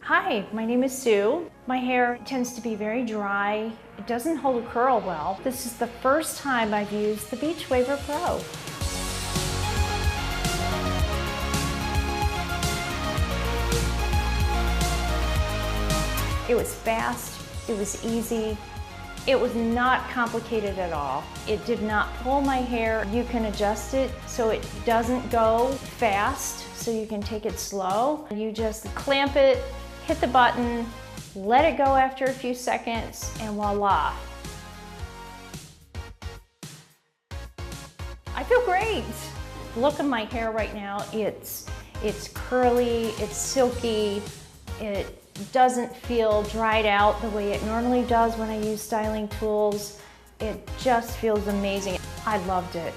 Hi, my name is Sue. My hair tends to be very dry. It doesn't hold a curl well. This is the first time I've used the Beachwaver Pro. It was fast, it was easy, it was not complicated at all. It did not pull my hair. You can adjust it so it doesn't go fast, so you can take it slow. You just clamp it, hit the button, let it go after a few seconds, and voila. I feel great. Look at my hair right now. It's curly, it's silky, it doesn't feel dried out the way it normally does when I use styling tools. It just feels amazing. I loved it.